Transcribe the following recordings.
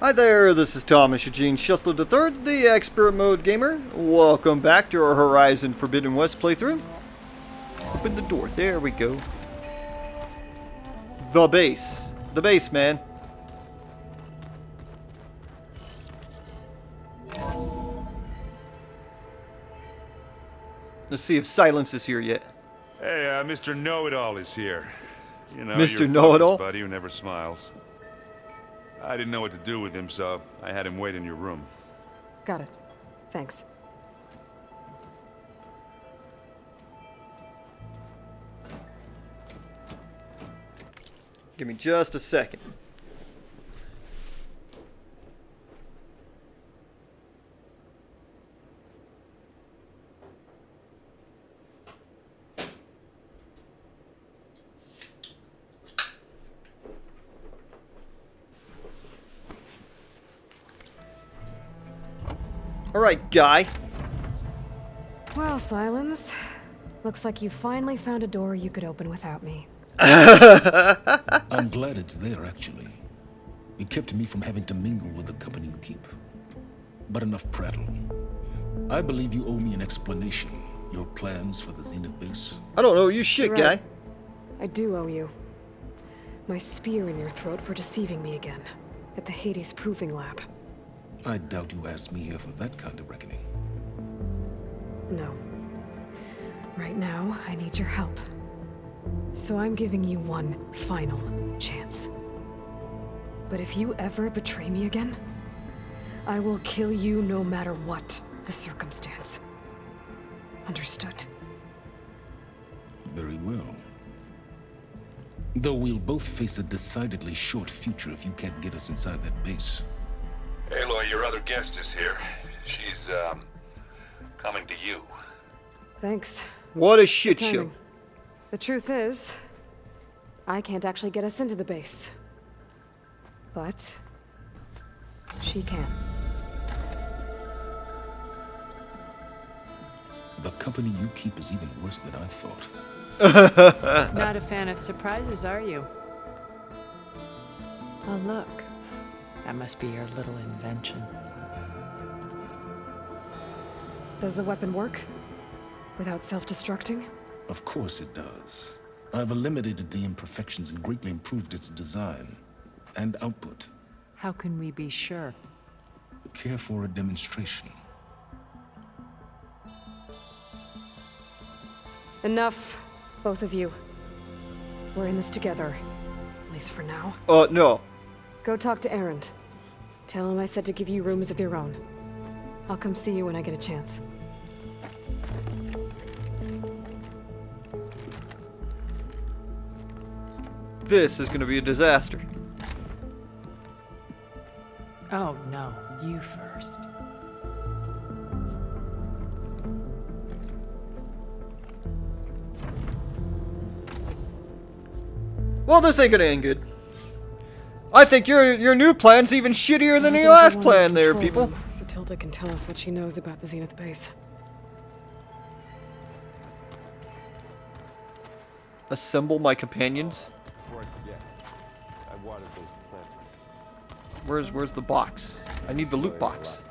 Hi there, this is Thomas Eugene Schussler III, the Expert Mode Gamer. Welcome back to our Horizon Forbidden West playthrough. Open the door, there we go. The base. The base, man. Let's see if Silence is here yet. Hey, Mr. Know-It-All is here. You know, Mr. your Know-It-All? buddy who never smiles. I didn't know what to do with him, so I had him wait in your room. Got it. Thanks. Give me just a second. Alright, guy. Well, Silence. Looks like you finally found a door you could open without me. I'm glad it's there, actually. It kept me from having to mingle with the company you keep. But enough prattle. I believe you owe me an explanation. Your plans for the Zenith base. I don't know you shit, You're guy. right. I do owe you. My spear in your throat for deceiving me again. At the Hades Proving Lab. I doubt you asked me here for that kind of reckoning. No. Right now, I need your help. So I'm giving you one final chance. But if you ever betray me again, I will kill you no matter what the circumstance. Understood? Very well. Though we'll both face a decidedly short future if you can't get us inside that base. Aloy, your other guest is here. She's, coming to you. Thanks. What a shit Good show. timing. The truth is, I can't actually get us into the base. But she can. The company you keep is even worse than I thought. Not a fan of surprises, are you? Oh, look. That must be your little invention. Does the weapon work? Without self-destructing? Of course it does. I've eliminated the imperfections and greatly improved its design and output. How can we be sure? Care for a demonstration? Enough, both of you. We're in this together. At least for now. No. Go talk to Erend. Tell him I said to give you rooms of your own. I'll come see you when I get a chance. This is gonna be a disaster. Oh, no. You first. Well, this ain't gonna end good. I think your new plan's even shittier than your last plan there, people. So Tilda can tell us what she knows about the Zenith base. Assemble my companions. Where's the box? I need the loot box.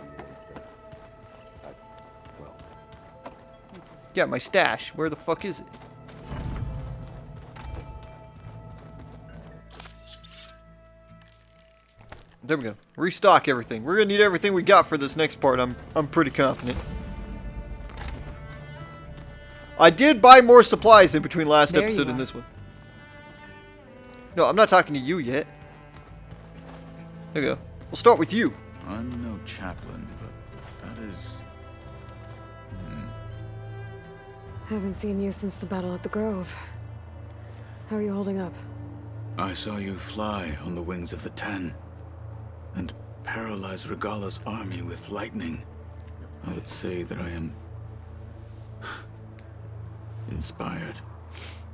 Yeah, my stash. Where the fuck is it? There we go. Restock everything. We're gonna need everything we got for this next part. I'm pretty confident. I did buy more supplies in between last There you episode and are. this one. No, I'm not talking to you yet. There we go. We'll start with you. I'm no chaplain, but that is... Haven't seen you since the battle at the Grove. How are you holding up? I saw you fly on the wings of the Ten, and paralyze Regala's army with lightning. I would say that I am... inspired.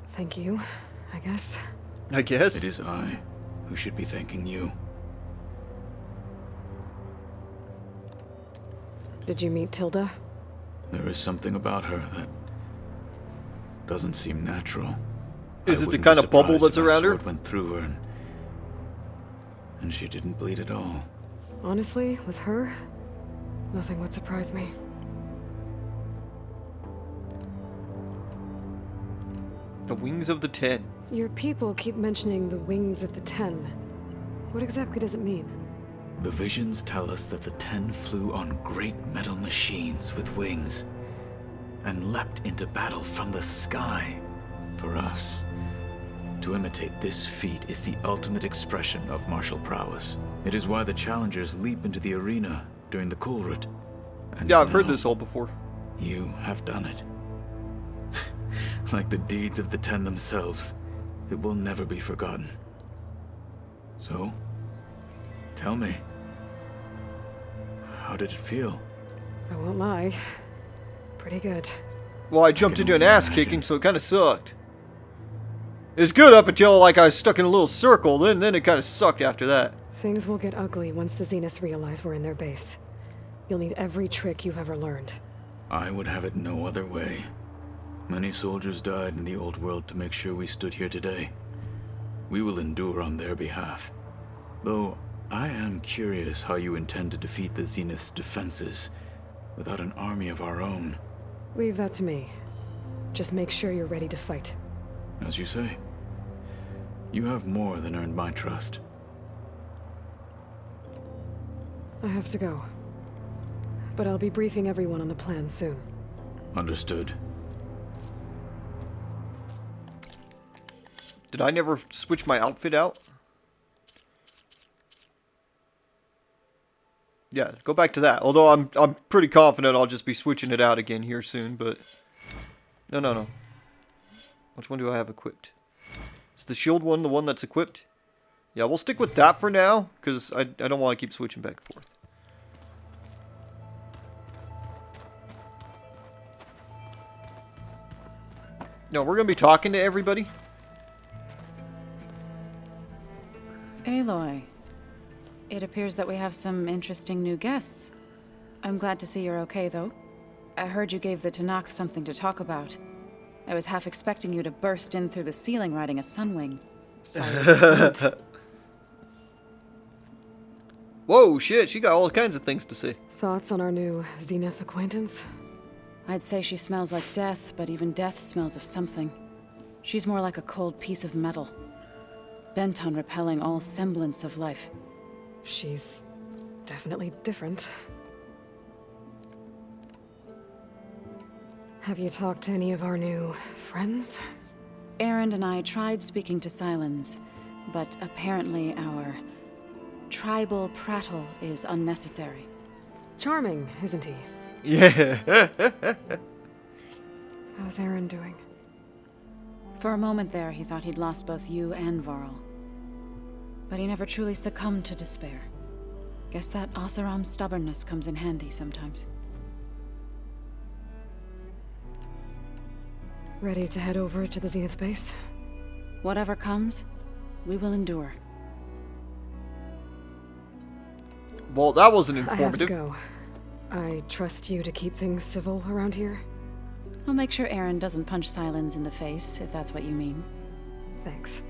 Thank you, I guess. I guess. It is I who should be thanking you. Did you meet Tilda? There is something about her that doesn't seem natural. Is I it the wouldn't kind be of bubble surprised that's if my around her? sword went through her and she didn't bleed at all. Honestly, with her, nothing would surprise me. The Wings of the Ten. Your people keep mentioning the Wings of the Ten. What exactly does it mean? The visions tell us that the Ten flew on great metal machines with wings and leapt into battle from the sky for us. To imitate this feat is the ultimate expression of martial prowess. It is why the challengers leap into the arena during the Kulrut. And Yeah, I've heard now this all before. You have done it. Like the deeds of the Ten themselves, it will never be forgotten. So, tell me, how did it feel? I won't lie. Pretty good. Well, I jumped can into an only ass imagine. kicking, so it kind of sucked. It was good up until like I was stuck in a little circle. Then it kind of sucked after that. Things will get ugly once the Zeniths realize we're in their base. You'll need every trick you've ever learned. I would have it no other way. Many soldiers died in the old world to make sure we stood here today. We will endure on their behalf. Though, I am curious how you intend to defeat the Zenith's defenses without an army of our own. Leave that to me. Just make sure you're ready to fight. As you say, you have more than earned my trust. I have to go. But I'll be briefing everyone on the plan soon. Understood. Did I never switch my outfit out? Yeah, go back to that. Although I'm pretty confident I'll just be switching it out again here soon, but no. Which one do I have equipped? Is the shield one the one that's equipped? Yeah, we'll stick with that for now, because I don't want to keep switching back and forth. No, we're going to be talking to everybody. Aloy, it appears that we have some interesting new guests. I'm glad to see you're okay, though. I heard you gave the Tenakth something to talk about. I was half expecting you to burst in through the ceiling riding a sunwing. Sorry to disappoint. Whoa, shit, she got all kinds of things to say. Thoughts on our new Zenith acquaintance? I'd say she smells like death, but even death smells of something. She's more like a cold piece of metal, bent on repelling all semblance of life. She's definitely different. Have you talked to any of our new friends? Erend and I tried speaking to Silence, but apparently our tribal prattle is unnecessary. Charming, isn't he? Yeah. How's Aaron doing? For a moment there, he thought he'd lost both you and Varl. But he never truly succumbed to despair. Guess that Oseram's stubbornness comes in handy sometimes. Ready to head over to the Zenith base? Whatever comes, we will endure. Well, that wasn't I have to informative. go. I trust you to keep things civil around here. I'll make sure Erend doesn't punch Silence in the face, if that's what you mean. Thanks.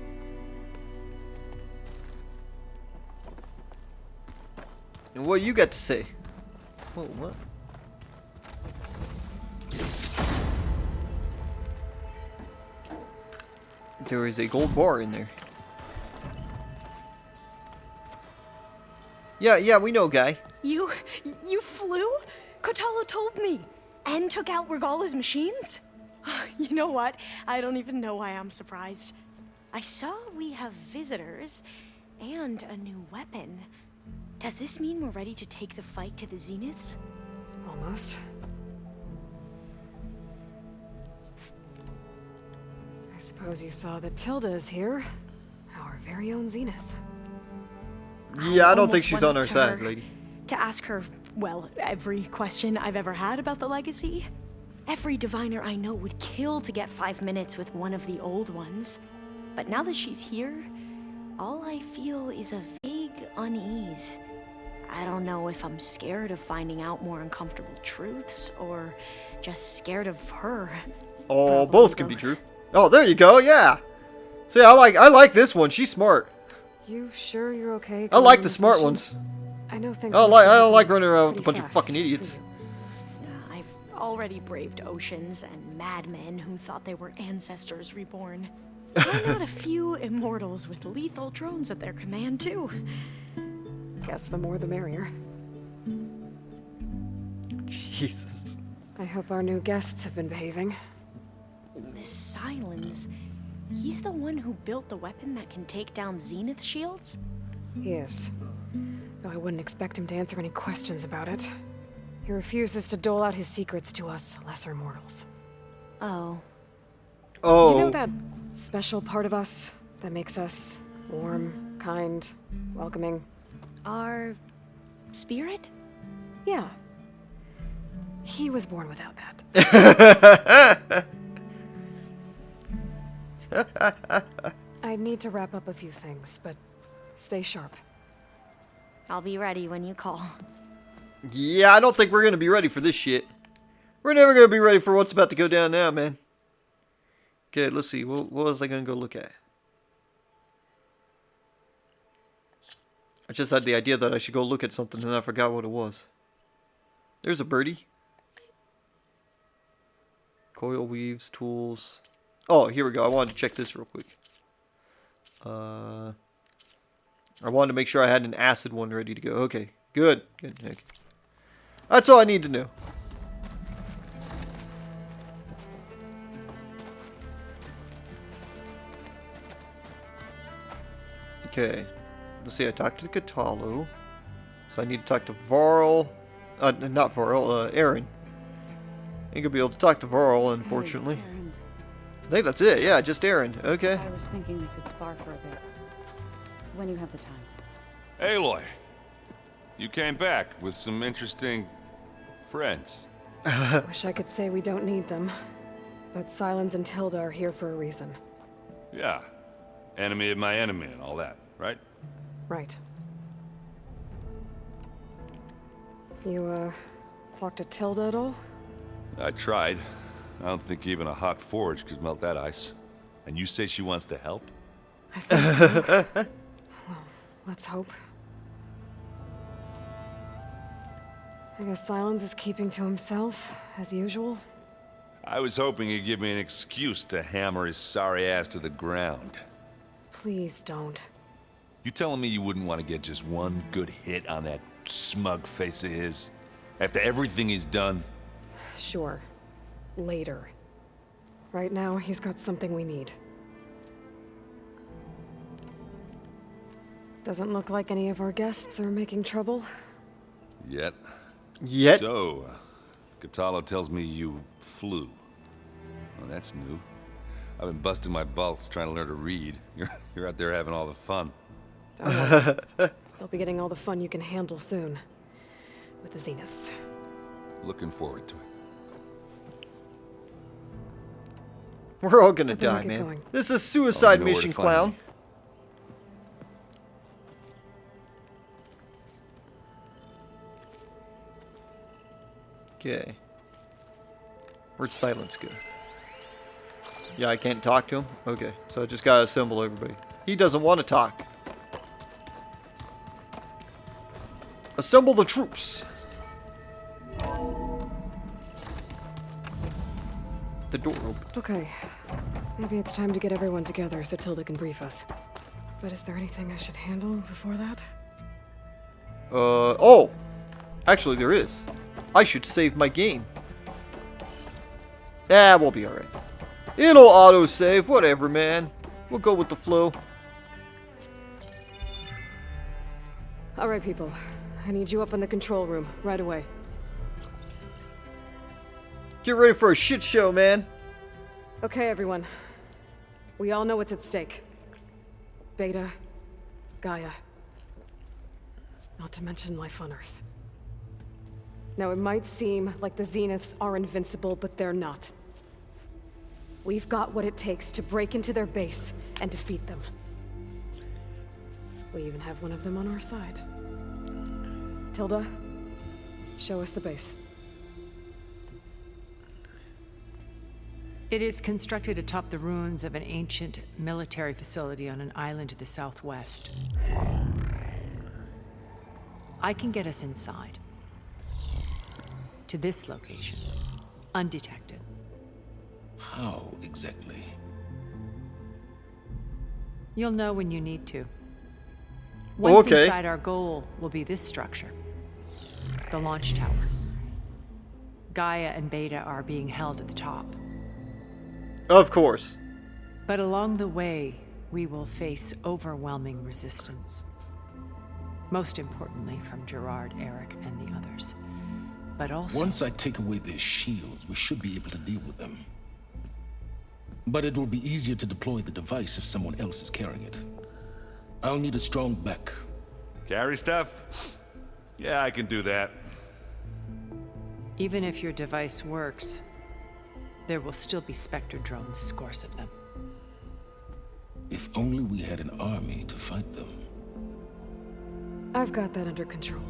And what you got to say? Whoa, what? There is a gold bar in there. Yeah, we know, guy. You flew? Kotalo told me. And took out Regala's machines? You know what? I don't even know why I'm surprised. I saw we have visitors and a new weapon. Does this mean we're ready to take the fight to the Zeniths? Almost. I suppose you saw that Tilda is here. Our very own Zenith. Yeah, I don't think almost she's went on up our to side, her lady. To ask her, well, every question I've ever had about the legacy. Every diviner I know would kill to get 5 minutes with one of the old ones. But now that she's here, all I feel is a vague unease. I don't know if I'm scared of finding out more uncomfortable truths, or just scared of her. Oh, Probably both can be both. true. Oh, there you go. Yeah. See, I like this one. She's smart. You sure you're okay? I like the going on smart this ones. mission? I know things. I don't like running around with a bunch pretty of fucking fast. idiots. I've already braved oceans and madmen who thought they were ancestors reborn. Why not a few immortals with lethal drones at their command, too? Guess the more the merrier. Jesus. I hope our new guests have been behaving. This Silence, he's the one who built the weapon that can take down Zenith shields? He is. Though I wouldn't expect him to answer any questions about it. He refuses to dole out his secrets to us lesser mortals. Oh. Oh. You know that special part of us that makes us warm, kind, welcoming? Our spirit? Yeah. He was born without that. I need to wrap up a few things, but stay sharp. I'll be ready when you call. Yeah, I don't think we're gonna be ready for this shit. We're never gonna be ready for what's about to go down now, man. Okay, let's see. What was I gonna go look at? I just had the idea that I should go look at something and I forgot what it was. There's a birdie. Coil weaves, tools. Oh, here we go. I wanted to check this real quick. I wanted to make sure I had an acid one ready to go. Okay, good. Good. Okay. That's all I need to know. Okay. Let's see. I talked to Katalo. So I need to talk to Varl. Not Varl. Aaron. Ain't gonna be able to talk to Varl, unfortunately. Hey, Aaron. I think that's it. Yeah, just Aaron. Okay. I was thinking we could spar for a bit. When you have the time. Aloy, you came back with some interesting friends. Wish I could say we don't need them. But Silence and Tilda are here for a reason. Yeah, enemy of my enemy and all that, right? Right. You, talked to Tilda at all? I tried. I don't think even a hot forge could melt that ice. And you say she wants to help? I think so. Well, let's hope. I guess Silence is keeping to himself, as usual. I was hoping he'd give me an excuse to hammer his sorry ass to the ground. Please don't. You telling me you wouldn't want to get just one good hit on that smug face of his? After everything he's done? Sure. Later. Right now, he's got something we need. Doesn't look like any of our guests are making trouble. Yet. Yet. So, Katalo tells me you flew. Well, that's new. I've been busting my balls trying to learn to read. You're out there having all the fun. Don't worry. You'll be getting all the fun you can handle soon. With the Zeniths. Looking forward to it. We're all gonna I better die, get man. going. This is a suicide Oh, you know where to mission, find clown. me. Okay. Where'd Silence go? Yeah, I can't talk to him? Okay, so I just gotta assemble everybody. He doesn't want to talk. Assemble the troops! The door opened. Okay. Maybe it's time to get everyone together so Tilda can brief us. But is there anything I should handle before that? Oh! Actually, there is. I should save my game. We'll be alright. It'll auto-save, whatever, man. We'll go with the flow. Alright, people. I need you up in the control room, right away. Get ready for a shit show, man. Okay, everyone. We all know what's at stake. Beta, Gaia. Not to mention life on Earth. Now, it might seem like the Zeniths are invincible, but they're not. We've got what it takes to break into their base and defeat them. We even have one of them on our side. Tilda, show us the base. It is constructed atop the ruins of an ancient military facility on an island to the southwest. I can get us inside. To this location. Undetected. How exactly? You'll know when you need to. Once Okay. inside, our goal will be this structure. The launch tower. Gaia and Beta are being held at the top. Of course. But along the way, we will face overwhelming resistance. Most importantly from Gerard, Eric, and the others. But also... Once I take away their shields, we should be able to deal with them. But it will be easier to deploy the device if someone else is carrying it. I'll need a strong back. Carry stuff? Yeah, I can do that. Even if your device works, there will still be Spectre drones, scores of them. If only we had an army to fight them. I've got that under control.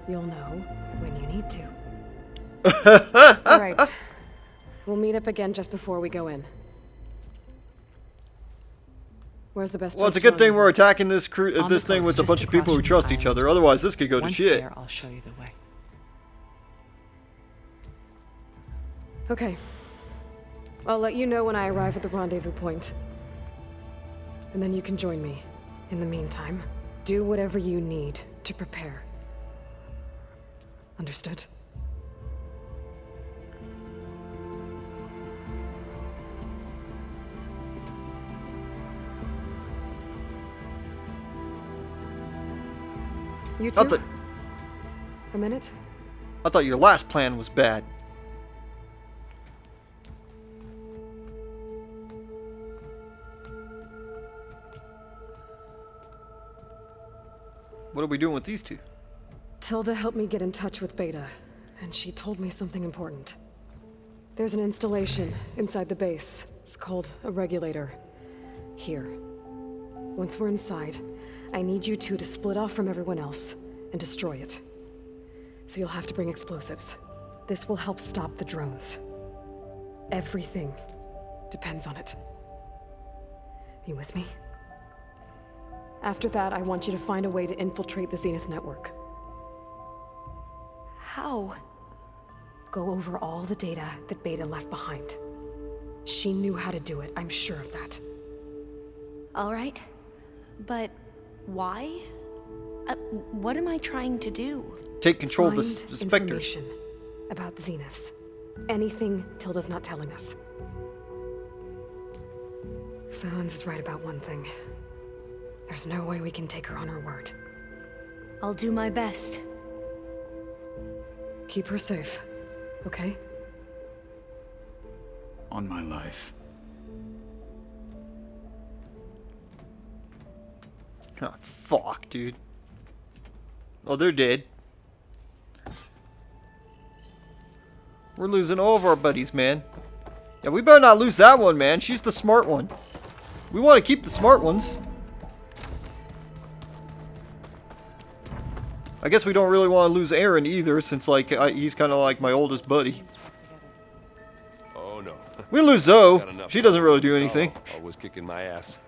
You'll know when you need to. All right. We'll meet up again just before we go in. Where's the best Well, place it's a to good thing rendezvous? we're attacking this On this the thing coast, with a just bunch of people who across trust from each the other. Otherwise, this could go to Once shit. there, I'll show you the way. Okay. I'll let you know when I arrive at the rendezvous point. And then you can join me. In the meantime, do whatever you need to prepare. Understood? You I two? thought, A minute? I thought your last plan was bad. What are we doing with these two? Tilda helped me get in touch with Beta, and she told me something important. There's an installation inside the base. It's called a regulator. Here. Once we're inside, I need you two to split off from everyone else and destroy it. So you'll have to bring explosives. This will help stop the drones. Everything depends on it. You with me? After that, I want you to find a way to infiltrate the Zenith network. How? Go over all the data that Beta left behind. She knew how to do it, I'm sure of that. All right. But why? What am I trying to do? Take control of the Find Spectres. information about the Zeniths. Anything Tilda's not telling us. Sans is right about one thing. There's no way we can take her on her word. I'll do my best. Keep her safe, okay? On my life. Oh, fuck, dude. Oh, they're dead. We're losing all of our buddies, man. Yeah, we better not lose that one, man. She's the smart one. We want to keep the smart ones. I guess we don't really want to lose Aaron either, since like he's kind of like my oldest buddy. Oh no. We lose Zoe. She doesn't really do anything. Always kicking my ass.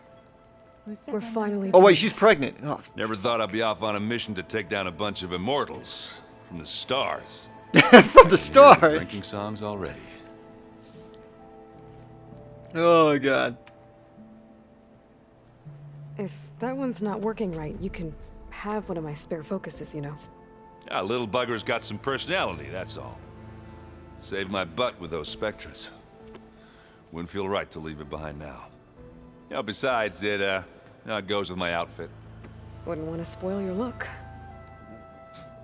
We're finally Oh wait, doing she's this. pregnant. Oh, Never thought I'd be off on a mission to take down a bunch of immortals from the stars. from the Drinking stars. songs already. Oh god. If that one's not working right, you can have one of my spare focuses, you know. Yeah, little bugger's got some personality, that's all. Saved my butt with those Spectres. Wouldn't feel right to leave it behind now. You know, besides, it goes with my outfit. Wouldn't want to spoil your look.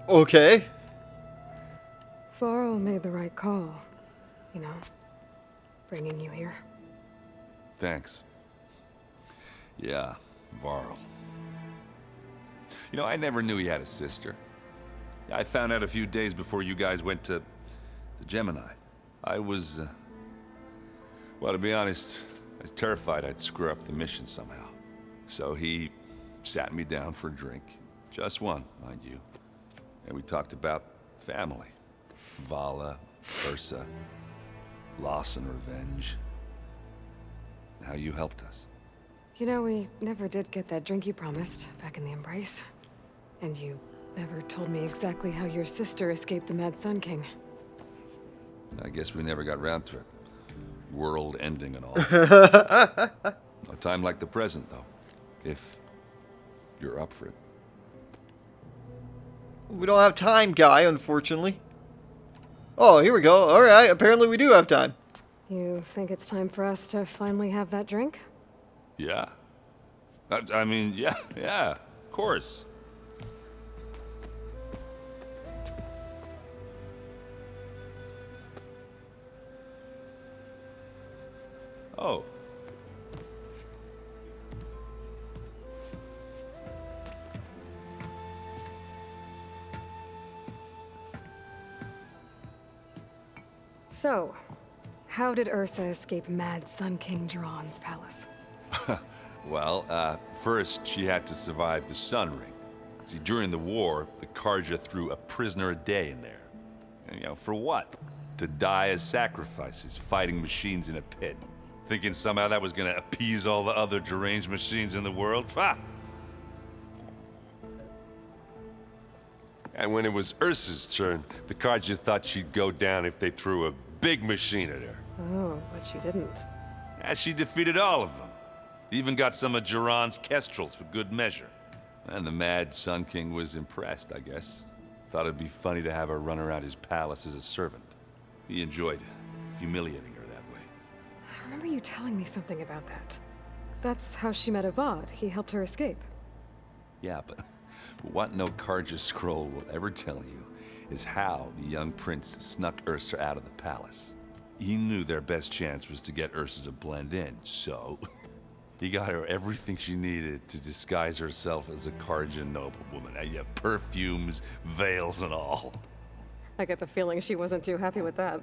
Okay. Varro made the right call, you know, bringing you here. Thanks. Yeah, Varl. You know, I never knew he had a sister. I found out a few days before you guys went to Gemini. I was, well, to be honest, I was terrified I'd screw up the mission somehow. So he sat me down for a drink. Just one, mind you. And we talked about family. Vala, Ursa, loss and revenge. How you helped us. You know, we never did get that drink you promised back in the Embrace. And you never told me exactly how your sister escaped the Mad Sun King. I guess we never got round to it. World ending and all. A time like the present, though. If you're up for it. We don't have time, guy, unfortunately. Oh, here we go. Alright, apparently we do have time. You think it's time for us to finally have that drink? Yeah. I mean, yeah, of course. Oh. So, how did Ursa escape Mad Sun King Jiran's palace? Well, first she had to survive the Sun Ring. See, during the war, the Karja threw a prisoner a day in there. And, you know, for what? To die as sacrifices, fighting machines in a pit. Thinking somehow that was gonna appease all the other deranged machines in the world? Ha! And when it was Ursa's turn, the Karja thought she'd go down if they threw a big machine at her. Oh, but she didn't. And she defeated all of them. Even got some of Jiran's kestrels for good measure. And the Mad Sun King was impressed, I guess. Thought it'd be funny to have her run around his palace as a servant. He enjoyed humiliating her that way. I remember you telling me something about that. That's how she met Avad. He helped her escape. Yeah, but what no Karja scroll will ever tell you is how the young prince snuck Ursa out of the palace. He knew their best chance was to get Ursa to blend in, so he got her everything she needed to disguise herself as a Karja noblewoman. Yeah, perfumes, veils, and all. I get the feeling she wasn't too happy with that.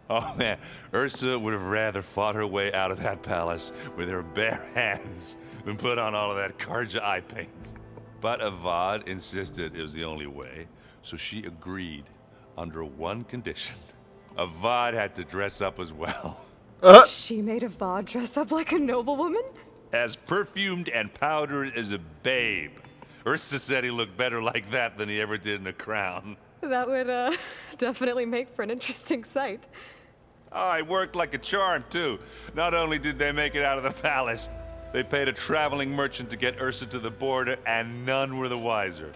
Oh man, Ursa would have rather fought her way out of that palace with her bare hands than put on all of that Karja eye paint. But Avad insisted it was the only way, so she agreed under one condition. Avad had to dress up as well. She made Avad dress up like a noblewoman? As perfumed and powdered as a babe. Ursa said he looked better like that than he ever did in a crown. That would, definitely make for an interesting sight. Oh, it worked like a charm, too. Not only did they make it out of the palace, they paid a traveling merchant to get Ursa to the border, and none were the wiser.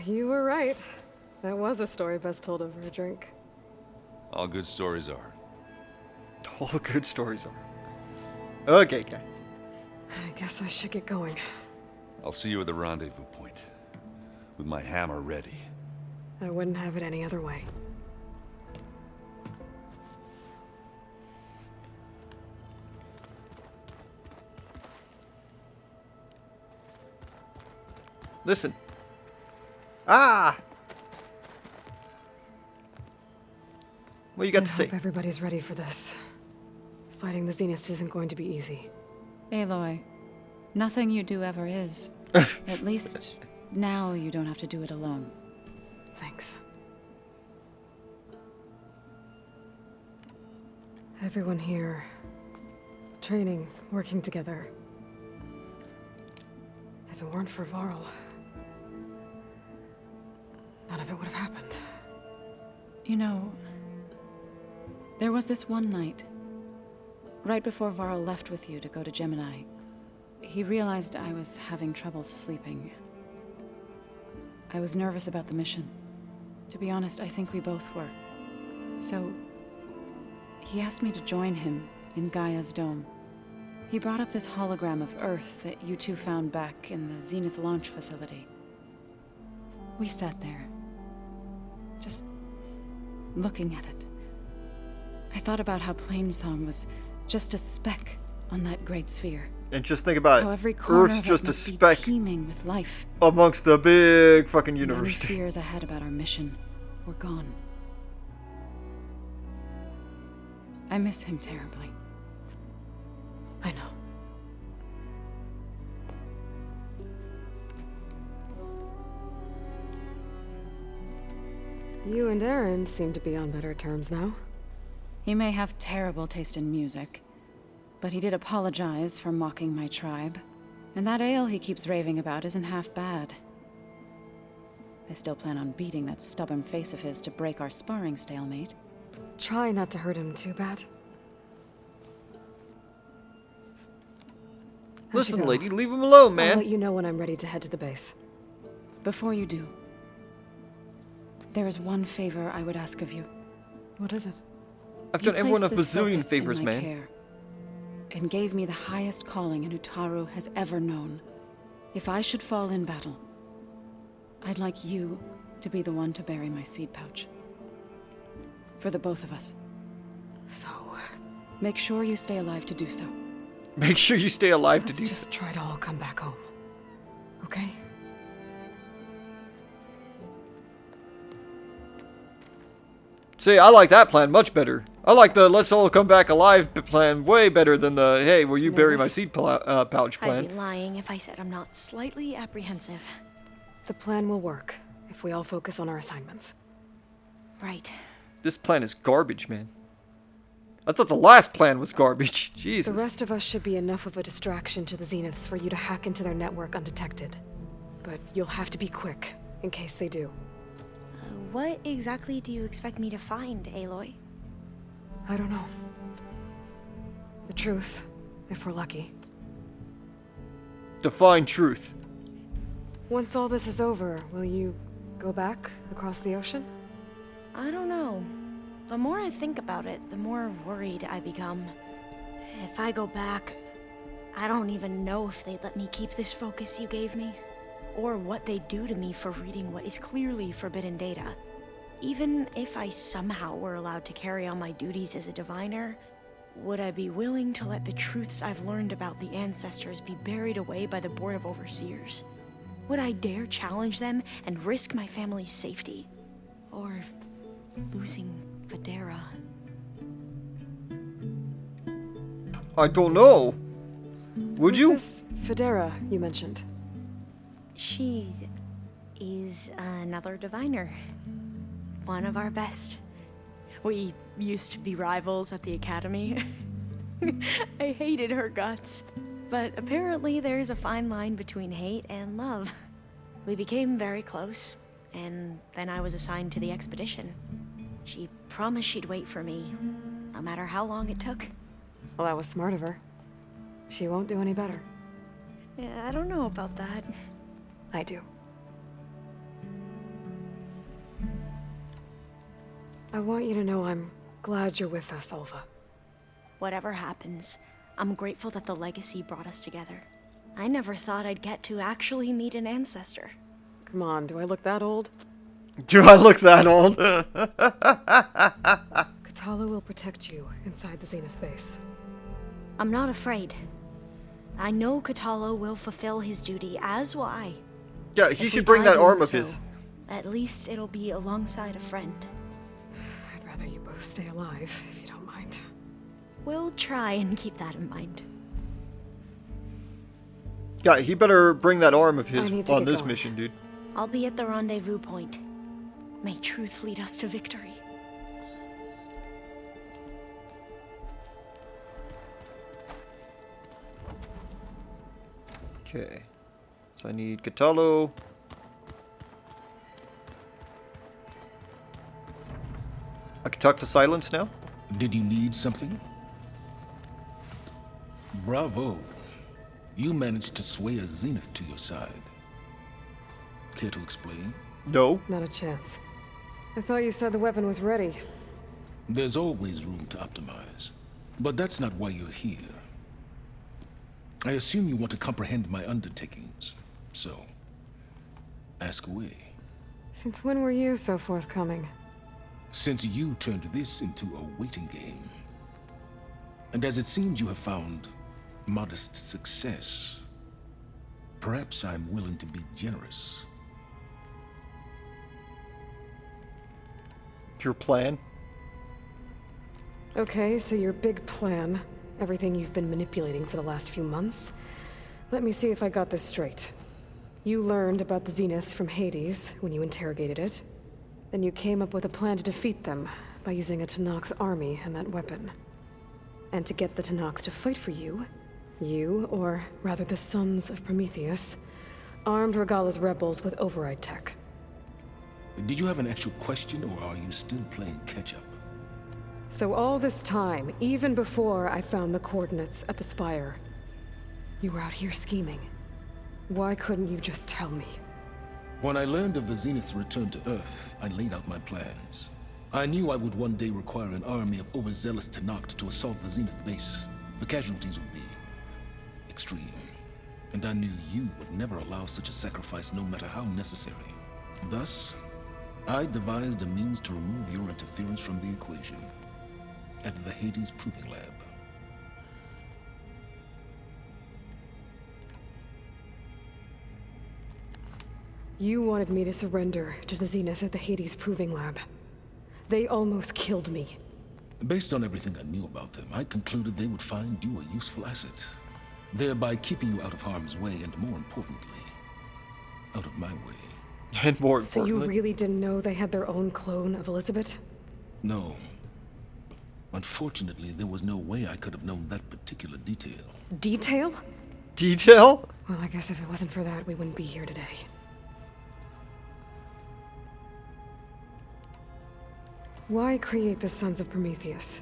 You were right. That was a story best told over a drink. All good stories are. All good stories are. Okay, guy. I guess I should get going. I'll see you at the rendezvous point, with my hammer ready. I wouldn't have it any other way. Listen. Ah! What you got to say? I hope everybody's ready for this. Fighting the Zeniths isn't going to be easy. Aloy, nothing you do ever is. At least now you don't have to do it alone. Thanks. Everyone here, training, working together. If it weren't for Varl, none of it would have happened. You know, there was this one night, right before Varl left with you to go to Gemini. He realized I was having trouble sleeping. I was nervous about the mission. To be honest, I think we both were. So, he asked me to join him in Gaia's dome. He brought up this hologram of Earth that you two found back in the Zenith launch facility. We sat there, just looking at it. I thought about how Plainsong was just a speck on that great sphere. And just think about How it. every corner Earth's of it just a must be speck teeming with life. amongst the big fucking And any universe. fears I had about our mission were gone. I miss him terribly. I know. You and Aaron seem to be on better terms now. He may have terrible taste in music, but he did apologize for mocking my tribe. And that ale he keeps raving about isn't half bad. I still plan on beating that stubborn face of his to break our sparring stalemate. Try not to hurt him too bad. I should Listen, go. lady, leave him alone, I'll man. let you know when I'm ready to head to the base. Before you do, there is one favor I would ask of you. What is it? I've You done everyone a placed this bazillion focus in favors, my man. care, and gave me the highest calling an Utaru has ever known. If I should fall in battle, I'd like you to be the one to bury my seed pouch. For the both of us. So, Make sure you stay alive to do so. Make sure you stay alive to let's do just try to all come back home. Okay? See, I like that plan much better. I like the let's all come back alive plan way better than the hey, will you bury my Nervous? seed pouch I'd plan. be lying if I said I'm not slightly apprehensive. The plan will work if we all focus on our assignments. Right. This plan is garbage, man. I thought the last plan was garbage. Jesus. The rest of us should be enough of a distraction to the Zeniths for you to hack into their network undetected. But you'll have to be quick, in case they do. What exactly do you expect me to find, Aloy? I don't know. The truth, if we're lucky. Define truth. Once all this is over, will you go back across the ocean? I don't know. The more I think about it, the more worried I become. If I go back, I don't even know if they'd let me keep this focus you gave me, or what they'd do to me for reading what is clearly forbidden data. Even if I somehow were allowed to carry on my duties as a diviner, would I be willing to let the truths I've learned about the ancestors be buried away by the Board of Overseers? Would I dare challenge them and risk my family's safety? Or losing Federa? I don't know. Would Who's you? This Federa you mentioned. She is another diviner. One of our best. We used to be rivals at the academy. I hated her guts. But apparently there's a fine line between hate and love. We became very close, and then I was assigned to the expedition. She promised she'd wait for me, no matter how long it took. Well, that was smart of her. She won't do any better. Yeah, I don't know about that. I do. I want you to know I'm glad you're with us, Alva. Whatever happens, I'm grateful that the legacy brought us together. I never thought I'd get to actually meet an ancestor. Come on, do I look that old? Do I look that old? Katala will protect you inside the Zenith base. I'm not afraid. I know Katala will fulfill his duty, as will I. Yeah, he If we should bring die that arm doing of his. so, at least it'll be alongside a friend. I'd rather you both stay alive, if you don't mind. We'll try and keep that in mind. Yeah, he better bring that arm of his need to on get this going. mission, dude. I'll be at the rendezvous point. May truth lead us to victory. Okay. So I need Katalo. I can talk to Silence now? Did you need something? Bravo. You managed to sway a Zenith to your side. Care to explain? No. Not a chance. I thought you said the weapon was ready. There's always room to optimize. But that's not why you're here. I assume you want to comprehend my undertakings. So, ask away. Since when were you so forthcoming? Since you turned this into a waiting game. And as it seems you have found modest success, perhaps I'm willing to be generous. Your plan? Okay, so your big plan, everything you've been manipulating for the last few months. Let me see if I got this straight. You learned about the Zeniths from Hades when you interrogated it. Then you came up with a plan to defeat them by using a Tenakth army and that weapon. And to get the Tenakth to fight for you, or rather the Sons of Prometheus, armed Regalla's rebels with override tech. Did you have an actual question, or are you still playing catch-up? So all this time, even before I found the coordinates at the Spire, you were out here scheming. Why couldn't you just tell me? When I learned of the Zenith's return to Earth, I laid out my plans. I knew I would one day require an army of overzealous Tenakth to assault the Zenith base. The casualties would be extreme. And I knew you would never allow such a sacrifice, no matter how necessary. Thus, I devised a means to remove your interference from the equation at the Hades Proving Lab. You wanted me to surrender to the Zenith at the Hades Proving Lab. They almost killed me. Based on everything I knew about them, I concluded they would find you a useful asset, thereby keeping you out of harm's way and, more importantly, out of my way. And more So you importantly... really didn't know they had their own clone of Elizabeth? No. Unfortunately, there was no way I could have known that particular detail. Detail? Detail? Well, I guess if it wasn't for that, we wouldn't be here today. Why create the Sons of Prometheus?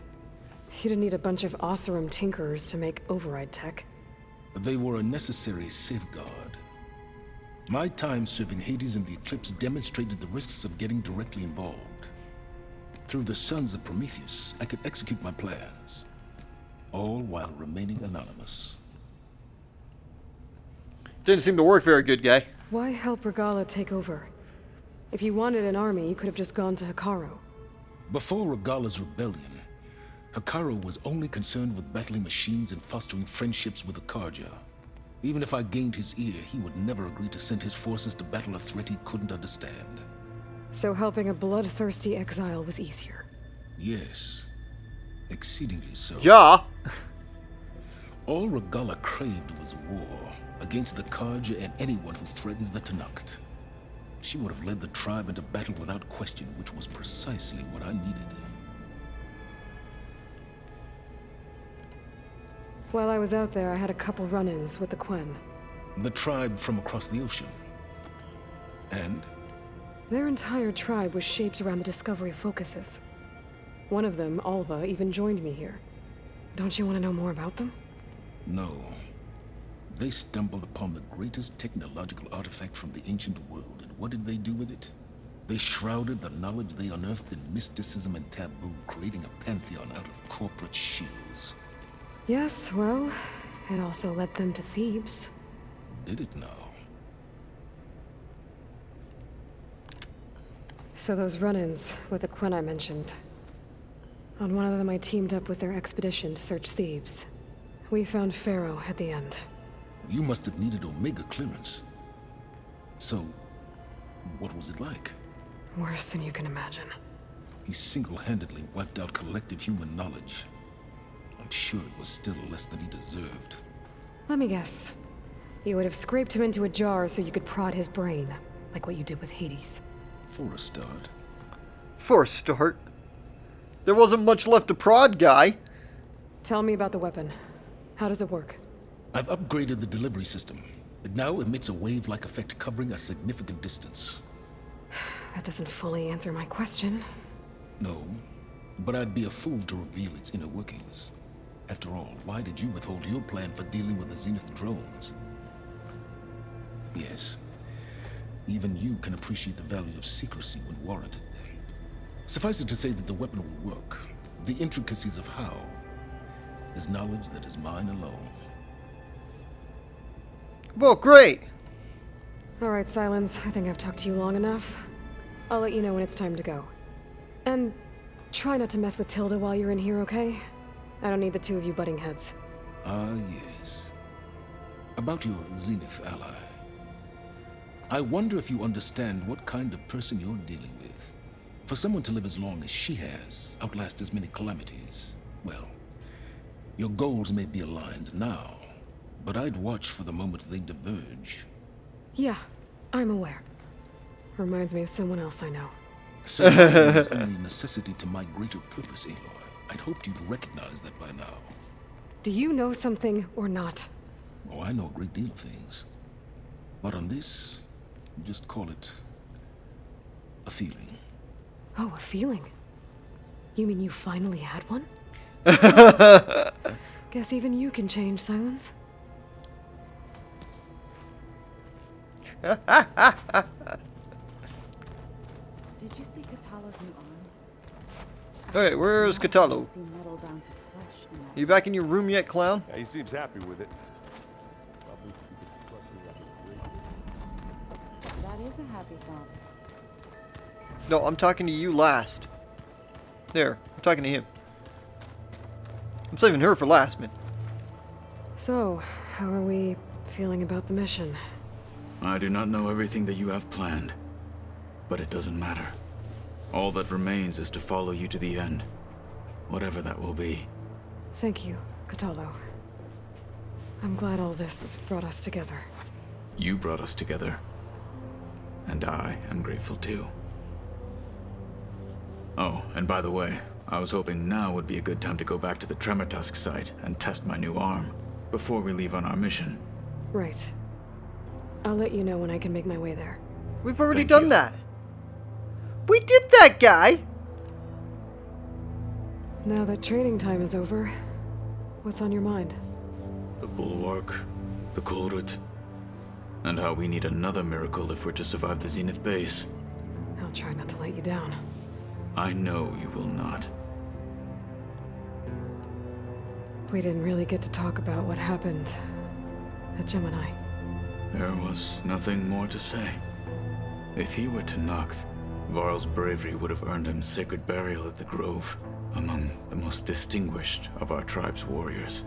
You didn't need a bunch of Oseram tinkerers to make override tech. They were a necessary safeguard. My time serving Hades and the Eclipse demonstrated the risks of getting directly involved. Through the Sons of Prometheus, I could execute my plans, all while remaining anonymous. Didn't seem to work very good, guy. Why help Regalla take over? If you wanted an army, you could have just gone to Hekarro. Before Regalla's rebellion, Hekarro was only concerned with battling machines and fostering friendships with the Karja. Even if I gained his ear, he would never agree to send his forces to battle a threat he couldn't understand. So helping a bloodthirsty exile was easier. Yes, exceedingly so. Yeah. All Regalla craved was war against the Karja and anyone who threatens the Tenakth. She would have led the tribe into battle without question, which was precisely what I needed. While I was out there, I had a couple run-ins with the Quen. The tribe from across the ocean. And? Their entire tribe was shaped around the discovery of focuses. One of them, Alva, even joined me here. Don't you want to know more about them? No. They stumbled upon the greatest technological artifact from the ancient world, and what did they do with it? They shrouded the knowledge they unearthed in mysticism and taboo, creating a pantheon out of corporate shields. Yes, well, it also led them to Thebes. Did it now? So those run-ins with the Quen I mentioned. On one of them I teamed up with their expedition to search Thebes. We found Pharaoh at the end. You must have needed Omega clearance. So, what was it like? Worse than you can imagine. He single-handedly wiped out collective human knowledge. I'm sure it was still less than he deserved. Let me guess. You would have scraped him into a jar so you could prod his brain, like what you did with Hades. For a start. For a start. There wasn't much left to prod, guy. Tell me about the weapon. How does it work? I've upgraded the delivery system. It now emits a wave-like effect covering a significant distance. That doesn't fully answer my question. No, but I'd be a fool to reveal its inner workings. After all, why did you withhold your plan for dealing with the Zenith drones? Yes, even you can appreciate the value of secrecy when warranted. Suffice it to say that the weapon will work. The intricacies of how is knowledge that is mine alone. Well, great. Alright, Silence. I think I've talked to you long enough. I'll let you know when it's time to go. And try not to mess with Tilda while you're in here, okay? I don't need the two of you butting heads. Ah, yes. About your Zenith ally. I wonder if you understand what kind of person you're dealing with. For someone to live as long as she has, outlast as many calamities, well, your goals may be aligned now, but I'd watch for the moment they diverge. Yeah, I'm aware. Reminds me of someone else I know. Survival is only a necessity to my greater purpose, Aloy. I'd hoped you'd recognize that by now. Do you know something or not? Oh, I know a great deal of things. But on this, just call it a feeling. Oh, a feeling. You mean you finally had one? Guess even you can change, Silence. Did you see Katalo's new arm? Okay, where's Katalo? See metal down to flesh in that. You back in your room yet, clown? Yeah, he seems happy with it. That is a happy thought. No, I'm talking to you last. There, I'm talking to him. I'm saving her for last, man. So, how are we feeling about the mission? I do not know everything that you have planned, but it doesn't matter. All that remains is to follow you to the end, whatever that will be. Thank you, Katalo. I'm glad all this brought us together. You brought us together, and I am grateful too. Oh, and by the way, I was hoping now would be a good time to go back to the Tremortusk site and test my new arm before we leave on our mission. Right. I'll let you know when I can make my way there. We've already Thank done you. that. We did that, guy. Now that training time is over, what's on your mind? The Bulwark, the Kulrut, and how we need another miracle if we're to survive the Zenith base. I'll try not to let you down. I know you will not. We didn't really get to talk about what happened at Gemini. There was nothing more to say. If he were to Noct, Varl's bravery would have earned him sacred burial at the Grove, among the most distinguished of our tribe's warriors.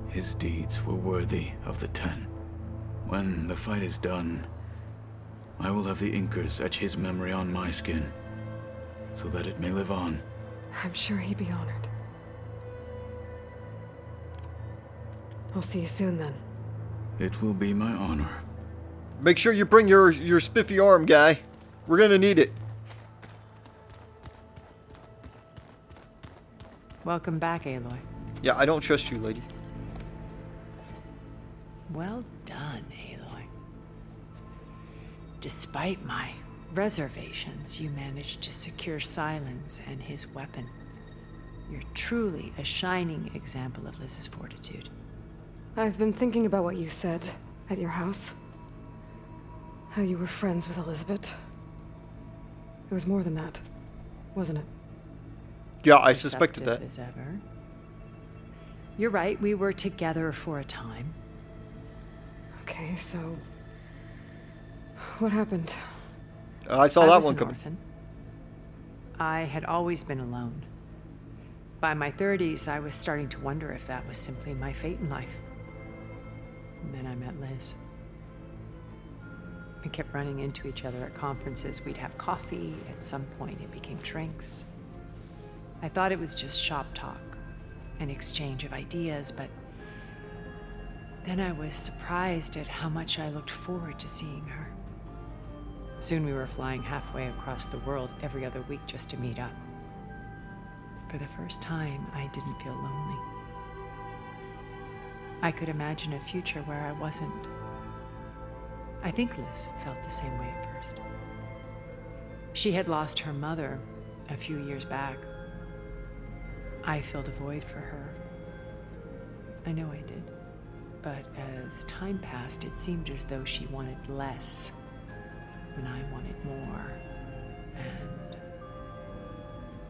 His deeds were worthy of the Ten. When the fight is done, I will have the Inkers etch his memory on my skin, so that it may live on. I'm sure he'd be honored. I'll see you soon then. It will be my honor. Make sure you bring your spiffy arm, guy. We're gonna need it. Welcome back, Aloy. Yeah, I don't trust you, lady. Well done, Aloy. Despite my reservations, you managed to secure Silence and his weapon. You're truly a shining example of Liz's fortitude. I've been thinking about what you said at your house. How you were friends with Elizabeth. It was more than that, wasn't it? Yeah, I suspected that. Perceptive as ever. You're right, we were together for a time. Okay, so... what happened? I saw I that was one an coming. orphan. I had always been alone. By my 30s, I was starting to wonder if that was simply my fate in life. And then I met Liz. We kept running into each other at conferences. We'd have coffee. At some point, it became drinks. I thought it was just shop talk, an exchange of ideas, but then I was surprised at how much I looked forward to seeing her. Soon we were flying halfway across the world every other week just to meet up. For the first time, I didn't feel lonely. I could imagine a future where I wasn't. I think Liz felt the same way at first. She had lost her mother a few years back. I filled a void for her. I know I did. But as time passed, it seemed as though she wanted less, and I wanted more. And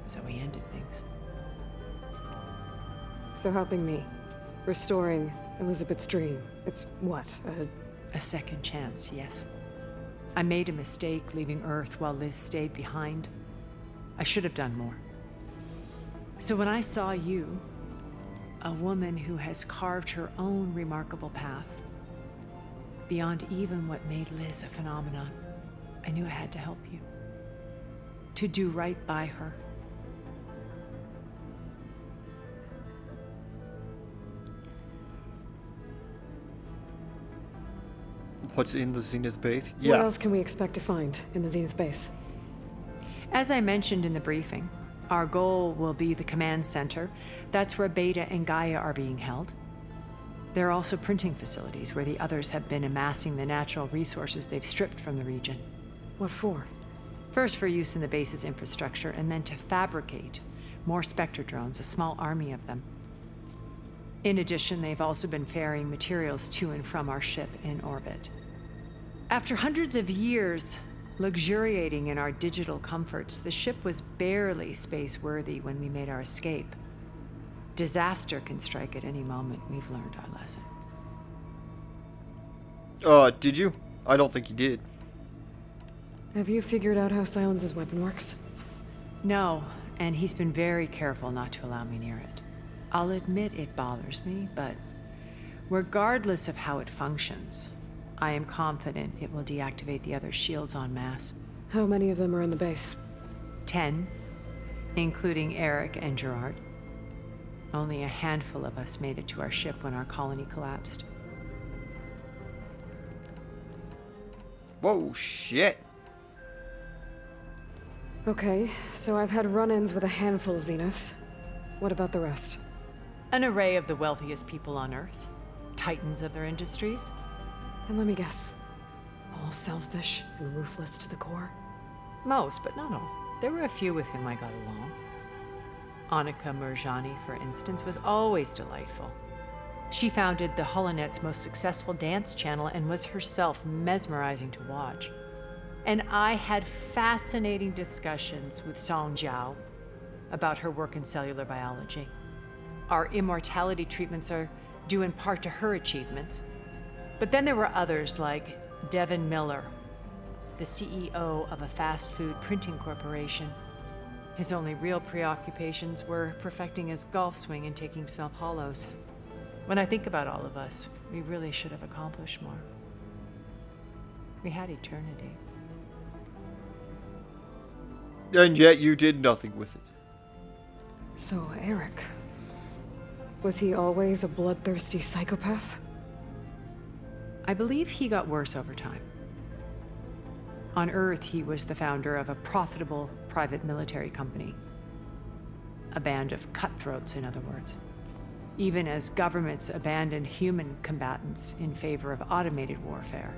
so we ended things. So helping me. Restoring Elizabeth's dream. It's what? A second chance, yes. I made a mistake leaving Earth while Liz stayed behind. I should have done more. So when I saw you, a woman who has carved her own remarkable path, beyond even what made Liz a phenomenon, I knew I had to help you. To do right by her. What's in the Zenith base? What Yeah. else can we expect to find in the Zenith base? As I mentioned in the briefing, our goal will be the command center. That's where Beta and Gaia are being held. There are also printing facilities where the others have been amassing the natural resources they've stripped from the region. What for? First for use in the base's infrastructure, and then to fabricate more Spectre drones, a small army of them. In addition, they've also been ferrying materials to and from our ship in orbit. After hundreds of years luxuriating in our digital comforts, the ship was barely space-worthy when we made our escape. Disaster can strike at any moment. We've learned our lesson. Did you? I don't think you did. Have you figured out how Silence's weapon works? No, and he's been very careful not to allow me near it. I'll admit it bothers me, but regardless of how it functions, I am confident it will deactivate the other shields en masse. How many of them are in the base? 10, including Eric and Gerard. Only a handful of us made it to our ship when our colony collapsed. Whoa, shit. Okay, so I've had run-ins with a handful of Zeniths. What about the rest? An array of the wealthiest people on Earth. Titans of their industries. And let me guess, all selfish and ruthless to the core? Most, but not all. There were a few with whom I got along. Annika Murjani, for instance, was always delightful. She founded the Holonet's most successful dance channel and was herself mesmerizing to watch. And I had fascinating discussions with Song Jiao about her work in cellular biology. Our immortality treatments are due in part to her achievements. But then there were others like Devin Miller, the CEO of a fast food printing corporation. His only real preoccupations were perfecting his golf swing and taking self-hollows. When I think about all of us, we really should have accomplished more. We had eternity. And yet you did nothing with it. So, Eric. Was he always a bloodthirsty psychopath? I believe he got worse over time. On Earth, he was the founder of a profitable private military company. A band of cutthroats, in other words. Even as governments abandoned human combatants in favor of automated warfare.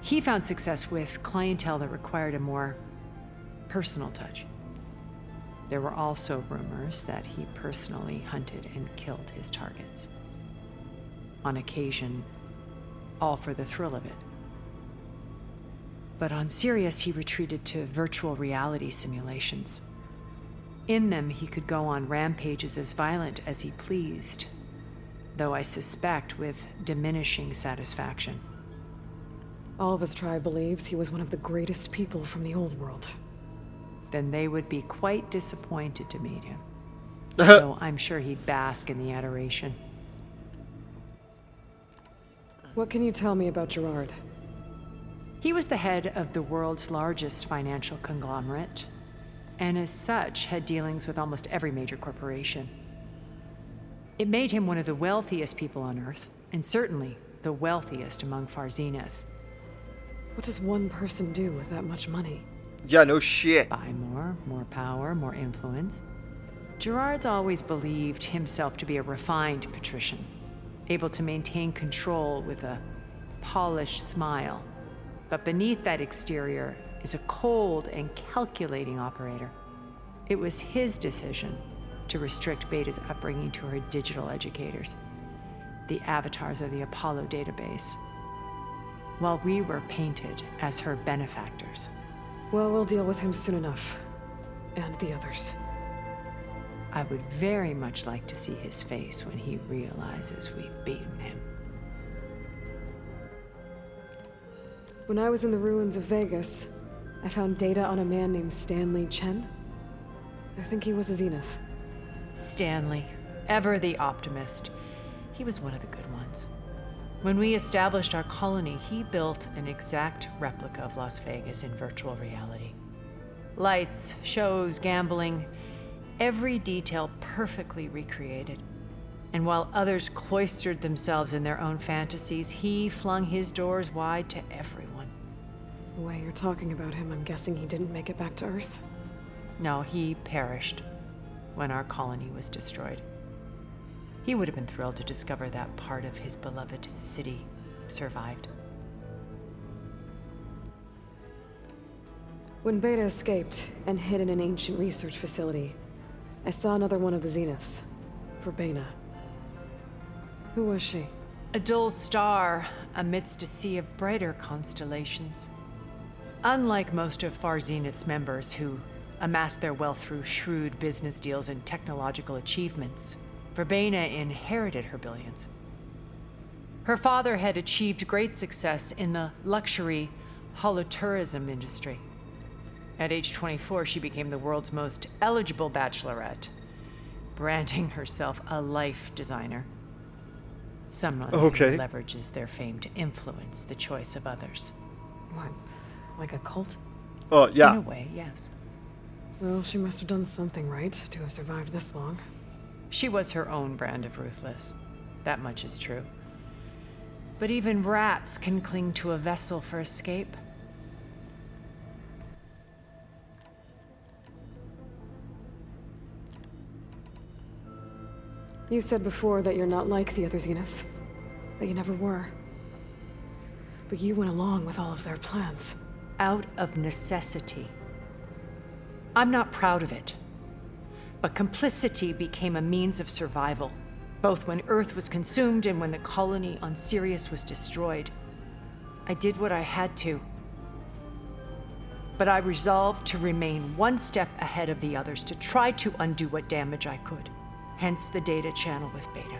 He found success with clientele that required a more personal touch. There were also rumors that he personally hunted and killed his targets. On occasion, all for the thrill of it. But on Sirius, he retreated to virtual reality simulations. In them, he could go on rampages as violent as he pleased, though I suspect with diminishing satisfaction. All of his tribe believes he was one of the greatest people from the old world. Then they would be quite disappointed to meet him. Though I'm sure he'd bask in the adoration. What can you tell me about Gerard? He was the head of the world's largest financial conglomerate, and as such had dealings with almost every major corporation. It made him one of the wealthiest people on Earth, and certainly the wealthiest among Far Zenith. What does one person do with that much money? Yeah, no shit. Buy more power, more influence. Gerard's always believed himself to be a refined patrician, able to maintain control with a polished smile. But beneath that exterior is a cold and calculating operator. It was his decision to restrict Beta's upbringing to her digital educators, the avatars of the Apollo database, while we were painted as her benefactors. Well, we'll deal with him soon enough. And the others. I would very much like to see his face when he realizes we've beaten him. When I was in the ruins of Vegas, I found data on a man named Stanley Chen. I think he was a Zenith. Stanley, ever the optimist. He was one of the good ones. When we established our colony, he built an exact replica of Las Vegas in virtual reality. Lights, shows, gambling, every detail perfectly recreated. And while others cloistered themselves in their own fantasies, he flung his doors wide to everyone. The way you're talking about him, I'm guessing he didn't make it back to Earth. No, he perished when our colony was destroyed. He would have been thrilled to discover that part of his beloved city survived. When Beta escaped and hid in an ancient research facility, I saw another one of the Zeniths, Verbena. Who was she? A dull star amidst a sea of brighter constellations. Unlike most of Far Zenith's members who amassed their wealth through shrewd business deals and technological achievements, Verbena inherited her billions. Her father had achieved great success in the luxury holotourism industry. At age 24, she became the world's most eligible bachelorette, branding herself a life designer. Someone who leverages their fame to influence the choice of others. What? Like a cult? Yeah. In a way, yes. Well, she must have done something right to have survived this long. She was her own brand of ruthless. That much is true. But even rats can cling to a vessel for escape. You said before that you're not like the other Zeniths. That you never were. But you went along with all of their plans. Out of necessity. I'm not proud of it. But complicity became a means of survival, both when Earth was consumed and when the colony on Sirius was destroyed. I did what I had to. But I resolved to remain one step ahead of the others, to try to undo what damage I could. Hence the data channel with Beta.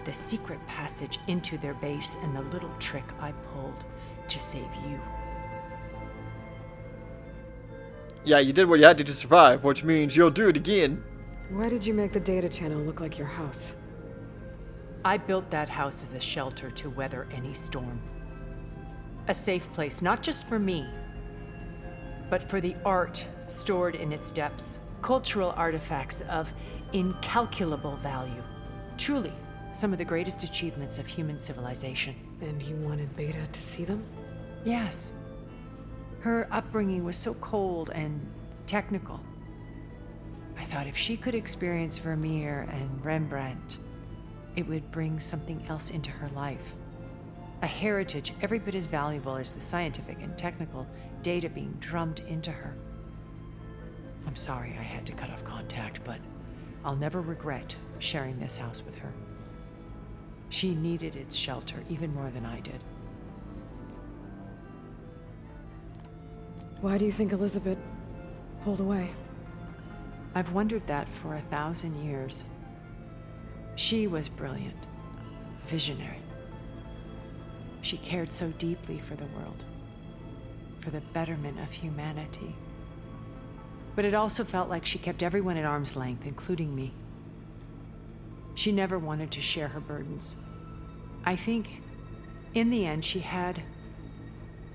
The secret passage into their base and the little trick I pulled to save you. Yeah, you did what you had to survive, which means you'll do it again. Why did you make the data channel look like your house? I built that house as a shelter to weather any storm. A safe place, not just for me, but for the art stored in its depths. Cultural artifacts of incalculable value. Truly, some of the greatest achievements of human civilization. And you wanted Beta to see them? Yes. Her upbringing was so cold and technical. I thought if she could experience Vermeer and Rembrandt, it would bring something else into her life. A heritage every bit as valuable as the scientific and technical data being drummed into her. I'm sorry I had to cut off contact, but I'll never regret sharing this house with her. She needed its shelter even more than I did. Why do you think Elizabeth pulled away? I've wondered that for 1,000 years. She was brilliant, visionary. She cared so deeply for the world, for the betterment of humanity. But it also felt like she kept everyone at arm's length, including me. She never wanted to share her burdens. I think, in the end, she had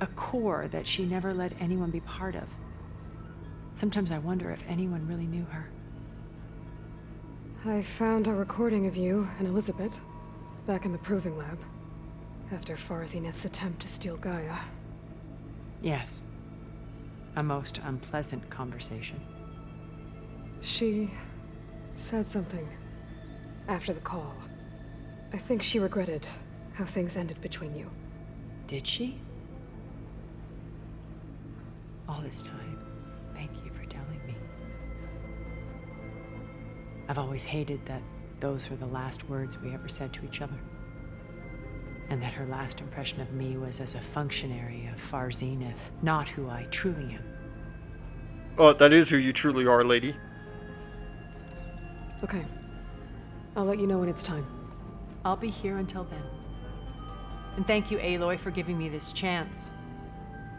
a core that she never let anyone be part of. Sometimes I wonder if anyone really knew her. I found a recording of you and Elizabeth back in the proving lab after Far Zenith's attempt to steal Gaia. Yes. A most unpleasant conversation. She said something after the call. I think she regretted how things ended between you. Did she? All this time, thank you for telling me. I've always hated that those were the last words we ever said to each other. And that her last impression of me was as a functionary of Far Zenith, not who I truly am. Oh, that is who you truly are, lady. Okay. I'll let you know when it's time. I'll be here until then. And thank you, Aloy, for giving me this chance.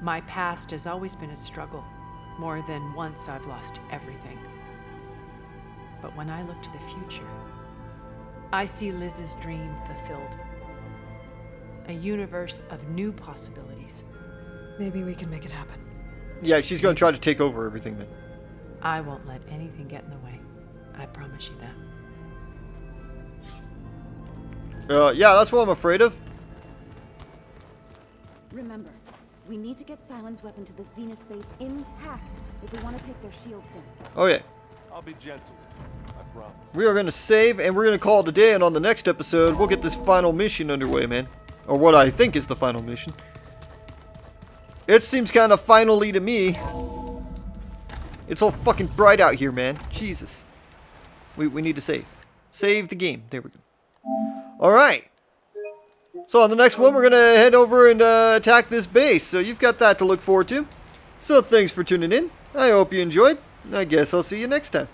My past has always been a struggle. More than once I've lost everything. But when I look to the future, I see Liz's dream fulfilled. A universe of new possibilities. Maybe we can make it happen. Yeah, she's gonna try to take over everything then. I won't let anything get in the way. I promise you that. Yeah, that's what I'm afraid of. Remember, We need to get Silent's weapon to the Zenith base intact if we want to take their shields down. Oh yeah. I'll be gentle. I promise. We are going to save, and we're going to call it a day, and on the next episode, we'll get this final mission underway, man. Or what I think is the final mission. It seems kind of finally to me. It's all fucking bright out here, man. Jesus. We need to save. Save the game. There we go. Alright. So on the next one, we're going to head over and attack this base. So you've got that to look forward to. So thanks for tuning in. I hope you enjoyed. I guess I'll see you next time.